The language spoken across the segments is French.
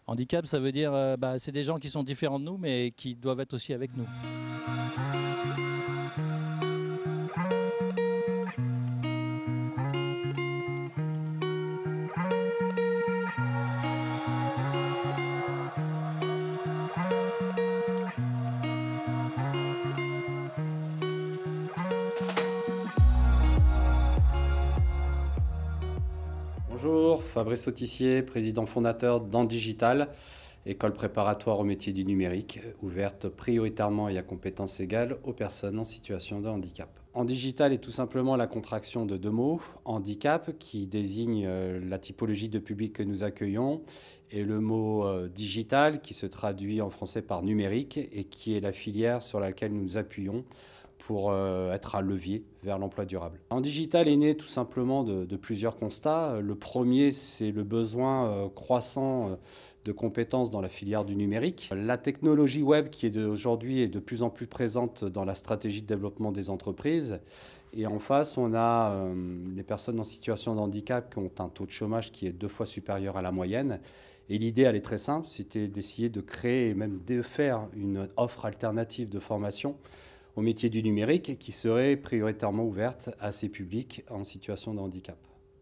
Handicap, ça veut dire c'est des gens qui sont différents de nous, mais qui doivent être aussi avec nous. Bonjour, Fabrice Autissier, président fondateur d'Andigital, école préparatoire au métier du numérique, ouverte prioritairement et à compétences égales aux personnes en situation de handicap. Andigital est tout simplement la contraction de deux mots, handicap qui désigne la typologie de public que nous accueillons, et le mot digital qui se traduit en français par numérique et qui est la filière sur laquelle nous nous appuyons pour être un levier vers l'emploi durable. Andigital est né tout simplement de plusieurs constats. Le premier, c'est le besoin croissant de compétences dans la filière du numérique. La technologie web qui est aujourd'hui est de plus en plus présente dans la stratégie de développement des entreprises. Et en face, on a les personnes en situation de handicap qui ont un taux de chômage qui est 2 fois supérieur à la moyenne. Et l'idée, elle est très simple, c'était d'essayer de créer et même de faire une offre alternative de formation au métier du numérique qui serait prioritairement ouverte à ces publics en situation de handicap.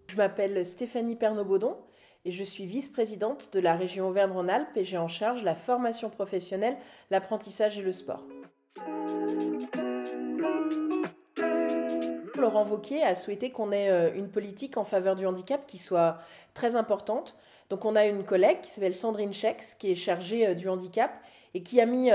Je m'appelle Stéphanie Pernot-Baudon et je suis vice-présidente de la région Auvergne-Rhône-Alpes et j'ai en charge la formation professionnelle, l'apprentissage et le sport. Laurent Wauquiez a souhaité qu'on ait une politique en faveur du handicap qui soit très importante. Donc on a une collègue qui s'appelle Sandrine Schex qui est chargée du handicap et qui a mis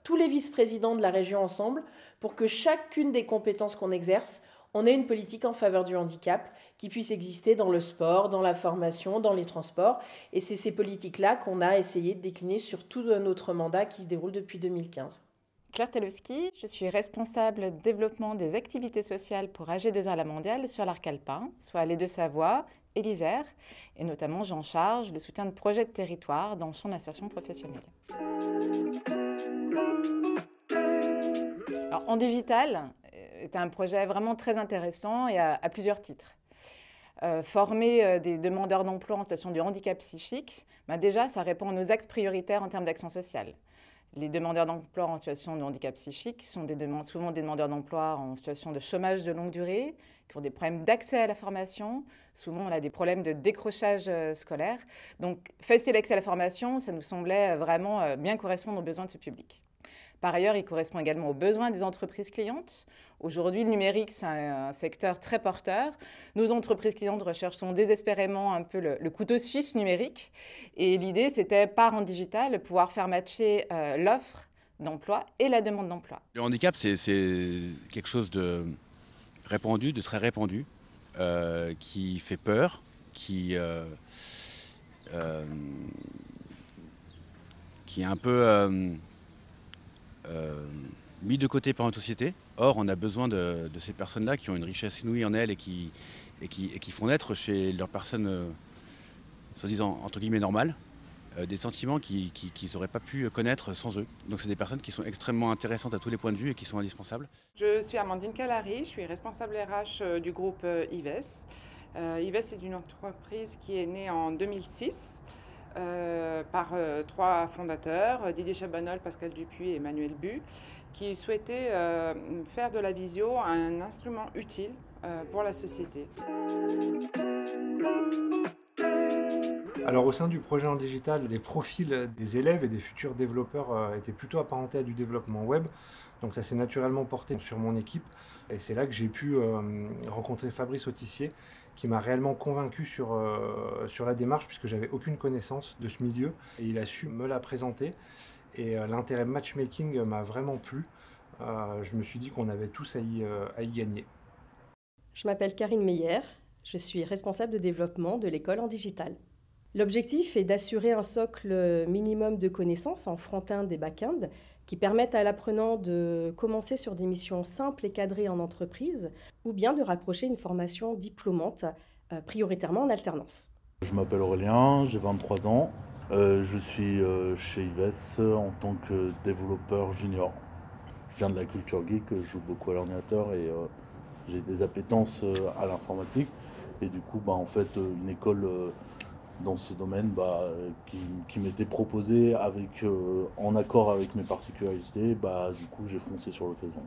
tous les vice-présidents de la région ensemble pour que chacune des compétences qu'on exerce, on ait une politique en faveur du handicap qui puisse exister dans le sport, dans la formation, dans les transports. Et c'est ces politiques-là qu'on a essayé de décliner sur tout notre mandat qui se déroule depuis 2015. Claire Telowski, je suis responsable développement des activités sociales pour AG2R La Mondiale sur l'arc alpin, soit les Deux-Savoie et l'Isère. Et notamment, j'en charge le soutien de projets de territoire dans le champ d'insertion professionnelle. Alors, Andigital est un projet vraiment très intéressant et à plusieurs titres. Former des demandeurs d'emploi en situation de handicap psychique, déjà, ça répond à nos axes prioritaires en termes d'action sociale. Les demandeurs d'emploi en situation de handicap psychique sont souvent des demandeurs d'emploi en situation de chômage de longue durée, qui ont des problèmes d'accès à la formation. Souvent, on a des problèmes de décrochage scolaire. Donc, faciliter l'accès à la formation, ça nous semblait vraiment bien correspondre aux besoins de ce public. Par ailleurs, il correspond également aux besoins des entreprises clientes. Aujourd'hui, le numérique, c'est un secteur très porteur. Nos entreprises clientes recherchent désespérément un peu le couteau suisse numérique. Et l'idée, c'était, par Andigital, pouvoir faire matcher l'offre d'emploi et la demande d'emploi. Le handicap, c'est quelque chose de répandu, de très répandu, qui fait peur, qui est un peu mis de côté par notre société. Or, on a besoin de ces personnes-là qui ont une richesse inouïe en elles et qui font naître chez leurs personnes, soi-disant, entre guillemets, normales, des sentiments qu'ils n'auraient pas pu connaître sans eux. Donc, c'est des personnes qui sont extrêmement intéressantes à tous les points de vue et qui sont indispensables. Je suis Amandine Calary, je suis responsable RH du groupe IVES. IVES est une entreprise qui est née en 2006. Par 3 fondateurs, Didier Chabanol, Pascal Dupuis et Emmanuel Bu, qui souhaitaient faire de la visio un instrument utile pour la société. Alors au sein du projet Andigital, les profils des élèves et des futurs développeurs étaient plutôt apparentés à du développement web. Donc ça s'est naturellement porté sur mon équipe. Et c'est là que j'ai pu rencontrer Fabrice Autissier, qui m'a réellement convaincu sur la démarche, puisque j'avais aucune connaissance de ce milieu. Et il a su me la présenter. Et l'intérêt matchmaking m'a vraiment plu. Je me suis dit qu'on avait tous à y gagner. Je m'appelle Karine Meyer, je suis responsable de développement de l'école Andigital. L'objectif est d'assurer un socle minimum de connaissances en front-end et back-end qui permettent à l'apprenant de commencer sur des missions simples et cadrées en entreprise ou bien de raccrocher une formation diplômante, prioritairement en alternance. Je m'appelle Aurélien, j'ai 23 ans. Je suis chez IVES en tant que développeur junior. Je viens de la culture geek, je joue beaucoup à l'ordinateur et j'ai des appétences à l'informatique. Et du coup, en fait, une école dans ce domaine qui m'était proposé en accord avec mes particularités. Du coup, j'ai foncé sur l'occasion.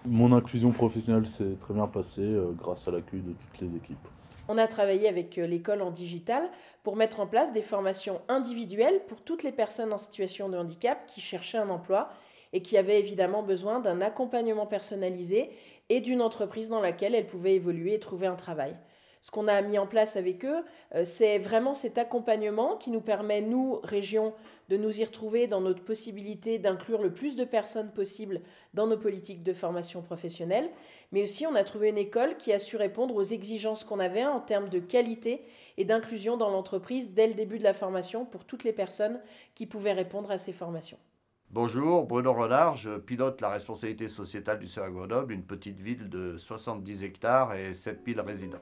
Mon inclusion professionnelle s'est très bien passée grâce à l'accueil de toutes les équipes. On a travaillé avec l'école en digital pour mettre en place des formations individuelles pour toutes les personnes en situation de handicap qui cherchaient un emploi et qui avaient évidemment besoin d'un accompagnement personnalisé et d'une entreprise dans laquelle elles pouvaient évoluer et trouver un travail. Ce qu'on a mis en place avec eux, c'est vraiment cet accompagnement qui nous permet, nous, régions, de nous y retrouver dans notre possibilité d'inclure le plus de personnes possible dans nos politiques de formation professionnelle. Mais aussi, on a trouvé une école qui a su répondre aux exigences qu'on avait en termes de qualité et d'inclusion dans l'entreprise dès le début de la formation pour toutes les personnes qui pouvaient répondre à ces formations. Bonjour, Bruno Renard, je pilote la responsabilité sociétale du CEA Grenoble, une petite ville de 70 hectares et 7000 résidents.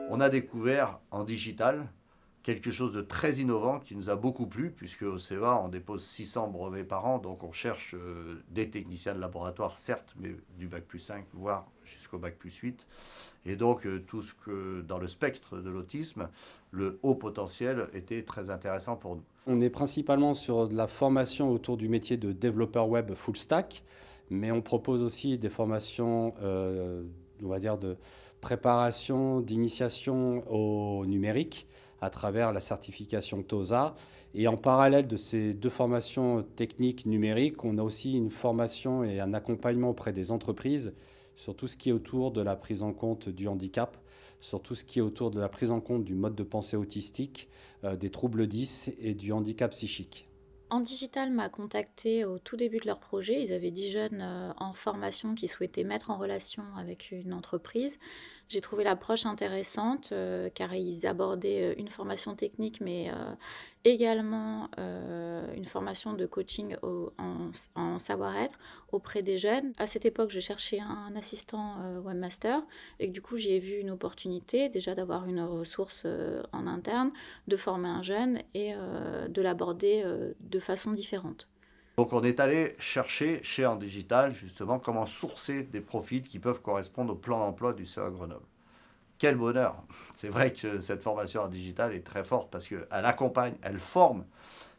On a découvert en digital quelque chose de très innovant qui nous a beaucoup plu, puisque au CEA, on dépose 600 brevets par an, donc on cherche des techniciens de laboratoire, certes, mais du Bac+5, voire jusqu'au Bac+8. Et donc, tout ce que dans le spectre de l'autisme, le haut potentiel était très intéressant pour nous. On est principalement sur de la formation autour du métier de développeur web full stack, mais on propose aussi des formations, on va dire, de préparation, d'initiation au numérique à travers la certification TOSA. Et en parallèle de ces deux formations techniques numériques, on a aussi une formation et un accompagnement auprès des entreprises sur tout ce qui est autour de la prise en compte du handicap, sur tout ce qui est autour de la prise en compte du mode de pensée autistique, des troubles 10 et du handicap psychique. Endigital m'a contacté au tout début de leur projet. Ils avaient 10 jeunes en formation qui souhaitaient mettre en relation avec une entreprise. J'ai trouvé l'approche intéressante car ils abordaient une formation technique mais également une formation de coaching en savoir-être auprès des jeunes. À cette époque, je cherchais un assistant webmaster et du coup, j'ai vu une opportunité déjà d'avoir une ressource en interne, de former un jeune et de l'aborder de façon différente. Donc on est allé chercher chez Endigital justement comment sourcer des profils qui peuvent correspondre au plan d'emploi du CEA Grenoble. Quel bonheur! C'est vrai que cette formation Endigital est très forte parce qu'elle accompagne, elle forme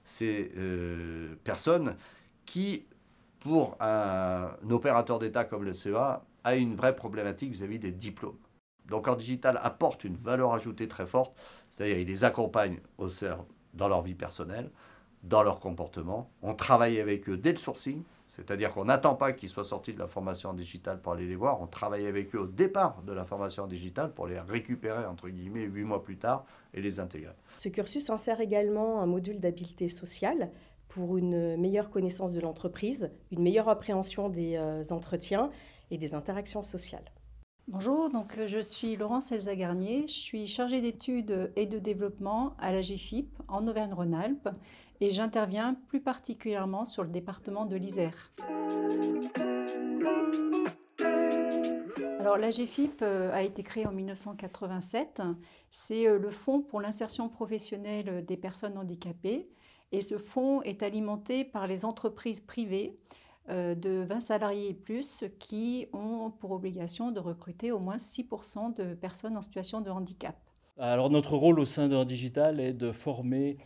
ces personnes qui, pour un opérateur d'État comme le CEA, a une vraie problématique vis-à-vis des diplômes. Donc Endigital apporte une valeur ajoutée très forte, c'est-à-dire il les accompagne dans leur vie personnelle, dans leur comportement. On travaille avec eux dès le sourcing, c'est-à-dire qu'on n'attend pas qu'ils soient sortis de la formation en digital pour aller les voir. On travaille avec eux au départ de la formation en digital pour les récupérer, entre guillemets, 8 mois plus tard et les intégrer. Ce cursus insère également un module d'habileté sociale pour une meilleure connaissance de l'entreprise, une meilleure appréhension des entretiens et des interactions sociales. Bonjour, donc je suis Laurence Elsa Garnier, je suis chargée d'études et de développement à la GFIP en Auvergne-Rhône-Alpes et j'interviens plus particulièrement sur le département de l'Isère. Alors la GFIP a été créée en 1987, c'est le Fonds pour l'insertion professionnelle des personnes handicapées et ce fonds est alimenté par les entreprises privées de 20 salariés et plus qui ont pour obligation de recruter au moins 6% de personnes en situation de handicap. Alors notre rôle au sein d'Endigital est de former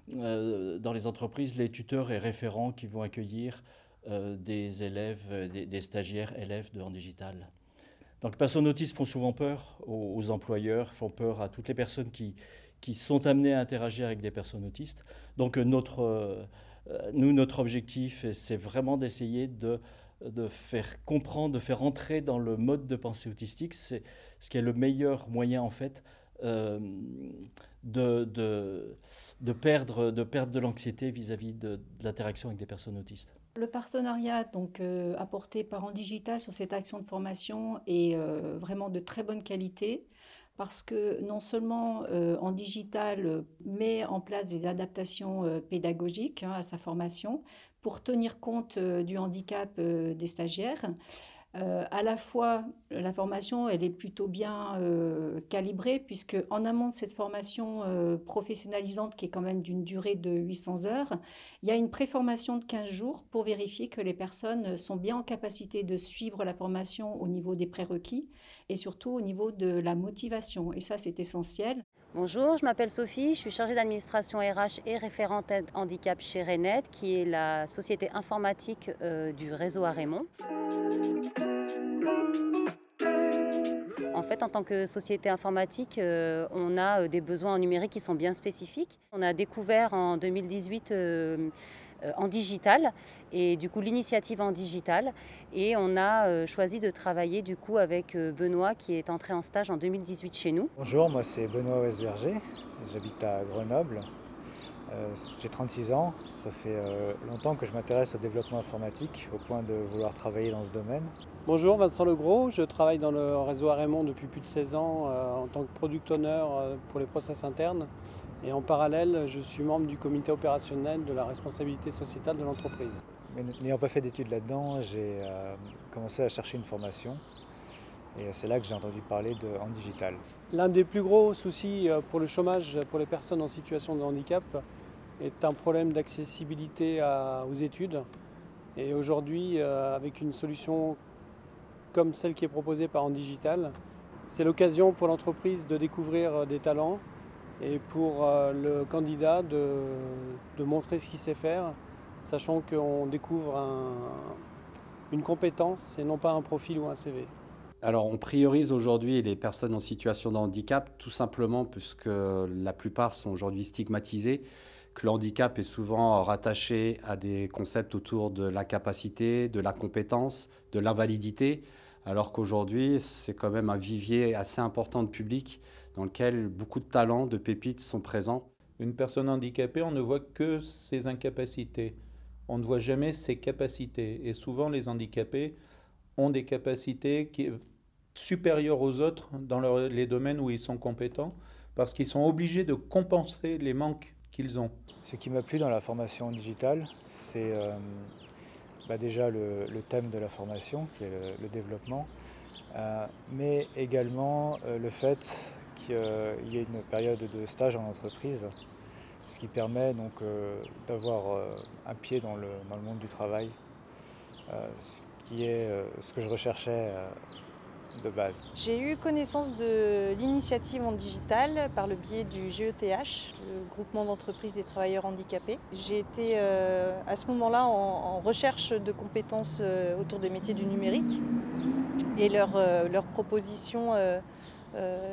dans les entreprises les tuteurs et référents qui vont accueillir des élèves, des stagiaires élèves de Endigital. Donc les personnes autistes font souvent peur aux employeurs, font peur à toutes les personnes qui sont amenées à interagir avec des personnes autistes. Donc notre objectif, c'est vraiment d'essayer de faire comprendre, de faire entrer dans le mode de pensée autistique. C'est ce qui est le meilleur moyen, en fait, de perdre de l'anxiété vis-à-vis de l'interaction avec des personnes autistes. Le partenariat donc, apporté par Endigital sur cette action de formation est vraiment de très bonne qualité. Parce que non seulement Endigital met en place des adaptations pédagogiques à sa formation pour tenir compte du handicap des stagiaires, À la fois, la formation, elle est plutôt bien calibrée, puisque en amont de cette formation professionnalisante, qui est quand même d'une durée de 800 heures, il y a une préformation de 15 jours pour vérifier que les personnes sont bien en capacité de suivre la formation au niveau des prérequis et surtout au niveau de la motivation. Et ça, c'est essentiel. Bonjour, je m'appelle Sophie, je suis chargée d'administration RH et référente aide handicap chez Renet, qui est la société informatique du réseau à Raymond. En fait, en tant que société informatique, on a des besoins en numérique qui sont bien spécifiques. On a découvert en 2018 en digital et du coup l'initiative en digital, et on a choisi de travailler du coup avec Benoît qui est entré en stage en 2018 chez nous. Bonjour, moi c'est Benoît Westberger, j'habite à Grenoble. J'ai 36 ans, ça fait longtemps que je m'intéresse au développement informatique, au point de vouloir travailler dans ce domaine. Bonjour, Vincent Legros, je travaille dans le réseau à Raymond depuis plus de 16 ans en tant que product owner pour les process internes. Et en parallèle, je suis membre du comité opérationnel de la responsabilité sociétale de l'entreprise. Mais n'ayant pas fait d'études là-dedans, j'ai commencé à chercher une formation. Et c'est là que j'ai entendu parler de En Digital. L'un des plus gros soucis pour le chômage pour les personnes en situation de handicap est un problème d'accessibilité aux études. Et aujourd'hui, avec une solution comme celle qui est proposée par En Digital, c'est l'occasion pour l'entreprise de découvrir des talents et pour le candidat de montrer ce qu'il sait faire, sachant qu'on découvre une compétence et non pas un profil ou un CV. Alors on priorise aujourd'hui les personnes en situation de handicap tout simplement puisque la plupart sont aujourd'hui stigmatisées, que le handicap est souvent rattaché à des concepts autour de l'incapacité, de la compétence, de l'invalidité, alors qu'aujourd'hui c'est quand même un vivier assez important de public dans lequel beaucoup de talents, de pépites sont présents. Une personne handicapée, on ne voit que ses incapacités, on ne voit jamais ses capacités, et souvent les handicapés ont des capacités supérieures aux autres dans les domaines où ils sont compétents, parce qu'ils sont obligés de compenser les manques qu'ils ont. Ce qui m'a plu dans la formation digitale, c'est déjà le thème de la formation, qui est le développement, mais également le fait qu'il y ait une période de stage en entreprise, ce qui permet donc d'avoir un pied dans le monde du travail, qui est ce que je recherchais de base. J'ai eu connaissance de l'initiative En Digital par le biais du GETH, le groupement d'entreprises des travailleurs handicapés. J'ai été à ce moment-là en recherche de compétences autour des métiers du numérique, et leur proposition,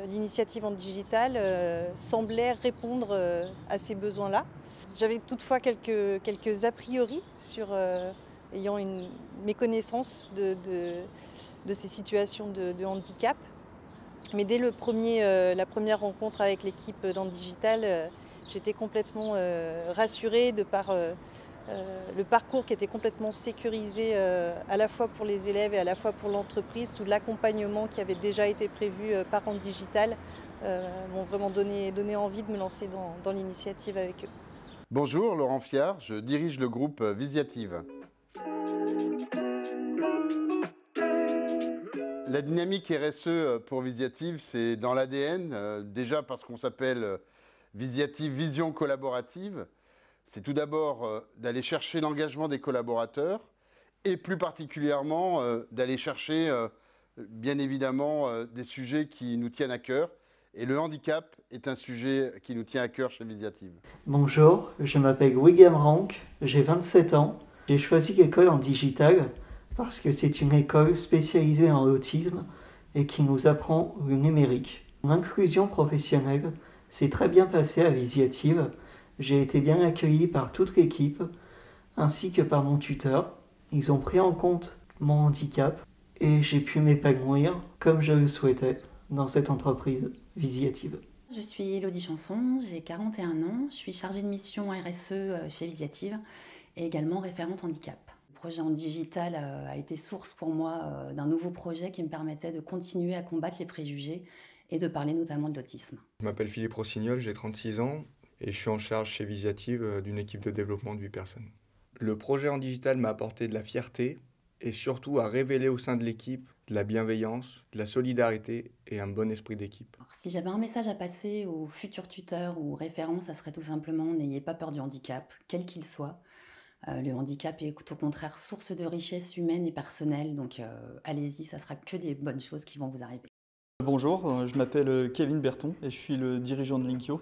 l'initiative En Digital, semblait répondre à ces besoins-là. J'avais toutefois quelques a priori sur ayant une méconnaissance de ces situations de handicap. Mais dès la première rencontre avec l'équipe d'En Digital, j'étais complètement rassurée de par le parcours qui était complètement sécurisé à la fois pour les élèves et à la fois pour l'entreprise. Tout l'accompagnement qui avait déjà été prévu par En Digital m'ont vraiment donné envie de me lancer dans l'initiative avec eux. Bonjour, Laurent Fiard, je dirige le groupe Visiative. La dynamique RSE pour Visiative, c'est dans l'ADN, déjà parce qu'on s'appelle Visiative Vision Collaborative. C'est tout d'abord d'aller chercher l'engagement des collaborateurs et plus particulièrement d'aller chercher bien évidemment des sujets qui nous tiennent à cœur. Et le handicap est un sujet qui nous tient à cœur chez Visiative. Bonjour, je m'appelle William Rank, j'ai 27 ans. J'ai choisi l'école En Digital parce que c'est une école spécialisée en autisme et qui nous apprend le numérique. L'inclusion professionnelle s'est très bien passée à Visiative. J'ai été bien accueilli par toute l'équipe ainsi que par mon tuteur. Ils ont pris en compte mon handicap et j'ai pu m'épanouir comme je le souhaitais dans cette entreprise Visiative. Je suis Elodie Chanson, j'ai 41 ans, je suis chargée de mission RSE chez Visiative et également référente handicap. Le projet En Digital a été source pour moi d'un nouveau projet qui me permettait de continuer à combattre les préjugés et de parler notamment de l'autisme. Je m'appelle Philippe Rossignol, j'ai 36 ans et je suis en charge chez Visiative d'une équipe de développement de 8 personnes. Le projet En Digital m'a apporté de la fierté et surtout à révéler au sein de l'équipe de la bienveillance, de la solidarité et un bon esprit d'équipe. Si j'avais un message à passer aux futurs tuteurs ou référents, ça serait tout simplement n'ayez pas peur du handicap, quel qu'il soit. Le handicap est au contraire source de richesse humaine et personnelle, donc allez-y, ça sera que des bonnes choses qui vont vous arriver. Bonjour, je m'appelle Kevin Berton et je suis le dirigeant de Linkio.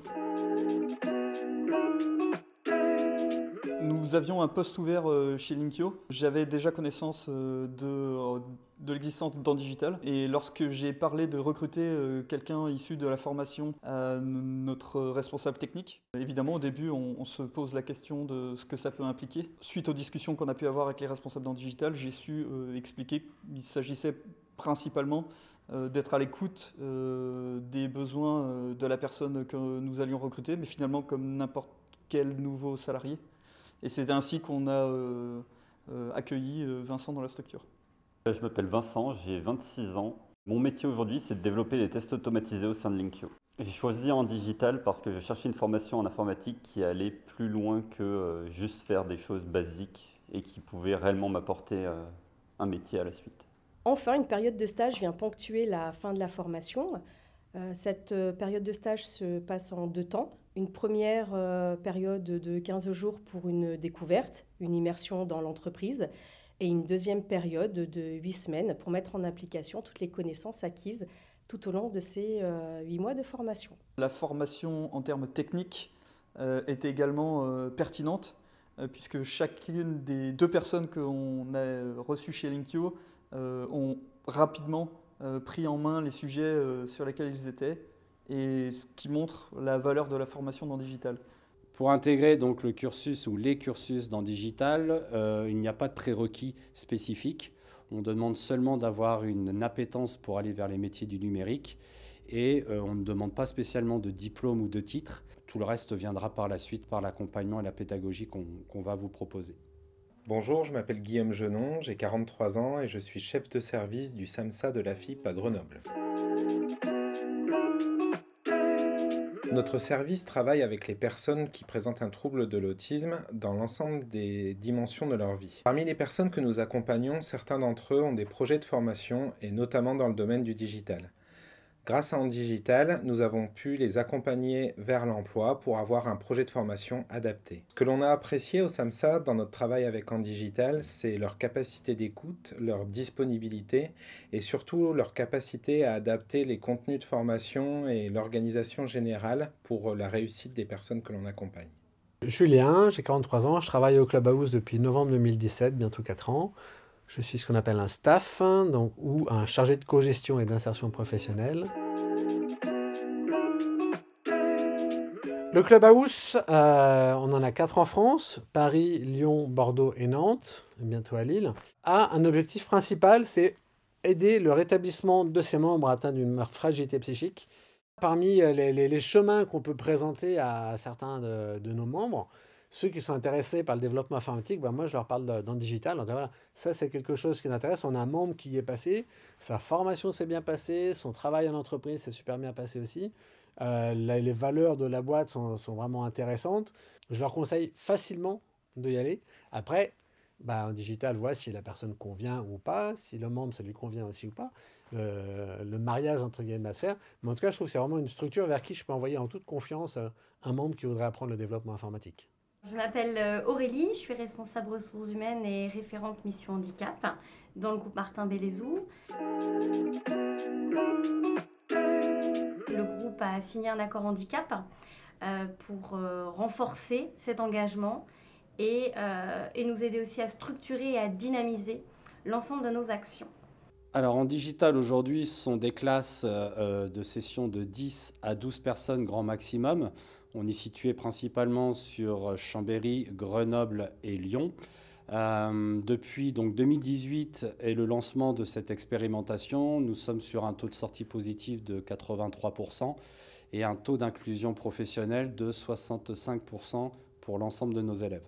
Nous avions un poste ouvert chez Linkio. J'avais déjà connaissance de l'existence d'Andigital et lorsque j'ai parlé de recruter quelqu'un issu de la formation à notre responsable technique, évidemment au début on se pose la question de ce que ça peut impliquer. Suite aux discussions qu'on a pu avoir avec les responsables d'Andigital, j'ai su expliquer qu'il s'agissait principalement d'être à l'écoute des besoins de la personne que nous allions recruter, mais finalement comme n'importe quel nouveau salarié. Et c'est ainsi qu'on a accueilli Vincent dans la structure. Je m'appelle Vincent, j'ai 26 ans. Mon métier aujourd'hui, c'est de développer des tests automatisés au sein de Linkio. J'ai choisi Andigital parce que je cherchais une formation en informatique qui allait plus loin que juste faire des choses basiques et qui pouvait réellement m'apporter un métier à la suite. Enfin, une période de stage vient ponctuer la fin de la formation. Cette période de stage se passe en 2 temps. Une première période de 15 jours pour une découverte, une immersion dans l'entreprise, et une deuxième période de 8 semaines pour mettre en application toutes les connaissances acquises tout au long de ces 8 mois de formation. La formation en termes techniques est également pertinente, puisque chacune des 2 personnes qu'on a reçues chez Linkio ont rapidement pris en main les sujets sur lesquels ils étaient, et ce qui montre la valeur de la formation dans Digital. Pour intégrer donc le cursus ou les cursus dans Digital, il n'y a pas de prérequis spécifiques. On demande seulement d'avoir une appétence pour aller vers les métiers du numérique et on ne demande pas spécialement de diplôme ou de titre. Tout le reste viendra par la suite par l'accompagnement et la pédagogie qu'on va vous proposer. Bonjour, je m'appelle Guillaume Genon, j'ai 43 ans et je suis chef de service du SAMSA de la FIP à Grenoble. Notre service travaille avec les personnes qui présentent un trouble de l'autisme dans l'ensemble des dimensions de leur vie. Parmi les personnes que nous accompagnons, certains d'entre eux ont des projets de formation et notamment dans le domaine du digital. Grâce à Andigital, nous avons pu les accompagner vers l'emploi pour avoir un projet de formation adapté. Ce que l'on a apprécié au SAMSA dans notre travail avec Andigital, c'est leur capacité d'écoute, leur disponibilité et surtout leur capacité à adapter les contenus de formation et l'organisation générale pour la réussite des personnes que l'on accompagne. Julien, j'ai 43 ans, je travaille au Clubhouse depuis novembre 2017, bientôt 4 ans. Je suis ce qu'on appelle un staff, donc, ou un chargé de cogestion et d'insertion professionnelle. Le Clubhouse, on en a 4 en France, Paris, Lyon, Bordeaux et Nantes, et bientôt à Lille, a un objectif principal, c'est aider le rétablissement de ses membres atteints d'une fragilité psychique. Parmi les chemins qu'on peut présenter à certains de nos membres, ceux qui sont intéressés par le développement informatique, moi je leur parle d'Andigital, voilà, ça c'est quelque chose qui nous intéresse, on a un membre qui y est passé, sa formation s'est bien passée, son travail en entreprise s'est super bien passé aussi, les valeurs de la boîte sont vraiment intéressantes, je leur conseille facilement d'y aller. Après, Andigital voit si la personne convient ou pas, si le membre ça lui convient aussi ou pas, le mariage entre guillemets à se faire, mais en tout cas je trouve que c'est vraiment une structure vers qui je peux envoyer en toute confiance un membre qui voudrait apprendre le développement informatique. Je m'appelle Aurélie, je suis responsable ressources humaines et référente mission handicap dans le groupe Martin Bélézou. Le groupe a signé un accord handicap pour renforcer cet engagement et nous aider aussi à structurer et à dynamiser l'ensemble de nos actions. Alors en digital aujourd'hui, ce sont des classes de session de 10 à 12 personnes grand maximum. On est situé principalement sur Chambéry, Grenoble et Lyon. Depuis donc 2018 et le lancement de cette expérimentation, nous sommes sur un taux de sortie positif de 83% et un taux d'inclusion professionnelle de 65% pour l'ensemble de nos élèves.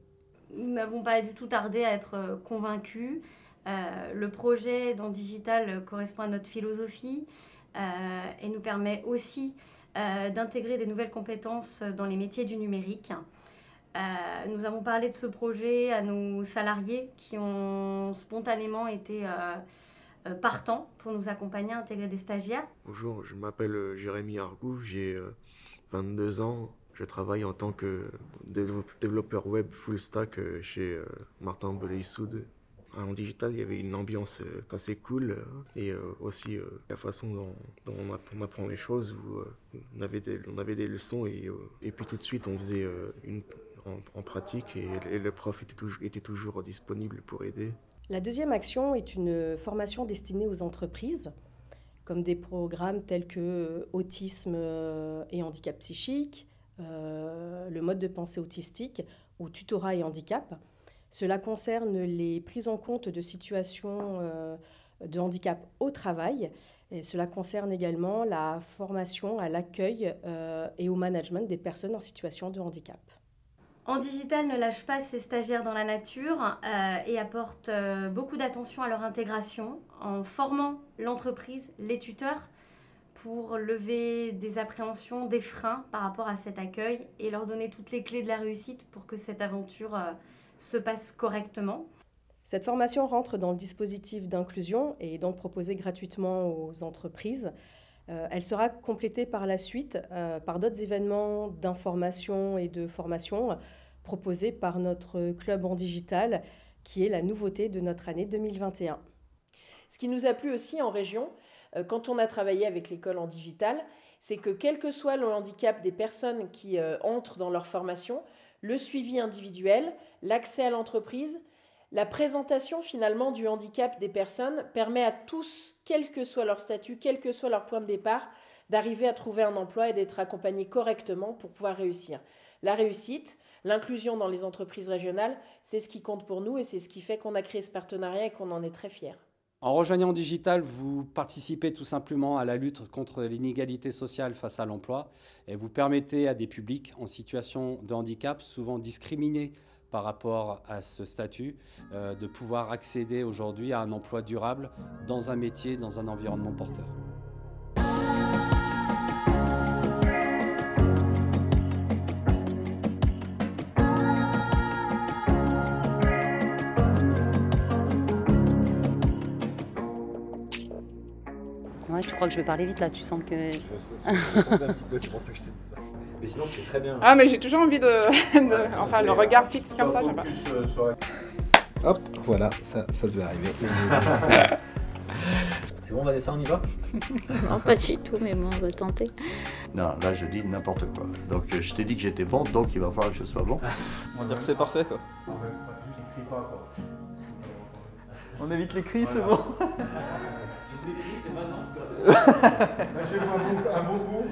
Nous n'avons pas du tout tardé à être convaincus. Le projet d'Andigital correspond à notre philosophie et nous permet aussi d'intégrer des nouvelles compétences dans les métiers du numérique. Nous avons parlé de ce projet à nos salariés qui ont spontanément été partants pour nous accompagner à intégrer des stagiaires. Bonjour, je m'appelle Jérémy Argou, j'ai 22 ans. Je travaille en tant que développeur web full stack chez Martin Belay-Soud. En digital, il y avait une ambiance assez cool et aussi la façon dont on apprend les choses, où on avait des leçons et puis tout de suite on faisait en pratique et le prof était toujours disponible pour aider. La deuxième action est une formation destinée aux entreprises, comme des programmes tels que autisme et handicap psychique, le mode de pensée autistique ou tutorat et handicap. Cela concerne les prises en compte de situations de handicap au travail. Et cela concerne également la formation à l'accueil et au management des personnes en situation de handicap. Endigital ne lâche pas ses stagiaires dans la nature et apporte beaucoup d'attention à leur intégration en formant l'entreprise, les tuteurs, pour lever des appréhensions, des freins par rapport à cet accueil et leur donner toutes les clés de la réussite pour que cette aventure se passe correctement. Cette formation rentre dans le dispositif d'inclusion et est donc proposée gratuitement aux entreprises. Elle sera complétée par la suite par d'autres événements d'information et de formation proposés par notre club Endigital, qui est la nouveauté de notre année 2021. Ce qui nous a plu aussi en région, quand on a travaillé avec l'école Endigital, c'est que quel que soit le handicap des personnes qui entrent dans leur formation, le suivi individuel, l'accès à l'entreprise, la présentation finalement du handicap des personnes permet à tous, quel que soit leur statut, quel que soit leur point de départ, d'arriver à trouver un emploi et d'être accompagnés correctement pour pouvoir réussir. La réussite, l'inclusion dans les entreprises régionales, c'est ce qui compte pour nous et c'est ce qui fait qu'on a créé ce partenariat et qu'on en est très fiers. En rejoignant Endigital, vous participez tout simplement à la lutte contre l'inégalité sociale face à l'emploi et vous permettez à des publics en situation de handicap, souvent discriminés par rapport à ce statut, de pouvoir accéder aujourd'hui à un emploi durable dans un métier, dans un environnement porteur. Ouais, tu crois que je vais parler vite là, tu sens que... Je sens un petit peu, c'est pour ça que je te dis ça. Mais sinon, c'est très bien. Ah, mais j'ai toujours envie de enfin, le regard fixe comme ça, j'aime pas. Hop, voilà, ça devait arriver. C'est bon, Vanessa, on y va? Non, pas du tout, mais bon, on va tenter. Non, là, je dis n'importe quoi. Donc, je t'ai dit que j'étais bon, donc il va falloir que je sois bon. On va dire que c'est parfait, quoi. On évite les cris, c'est bon. Si vous les cris, c'est maintenant, en tout cas. Lâchez-moi un bon bout.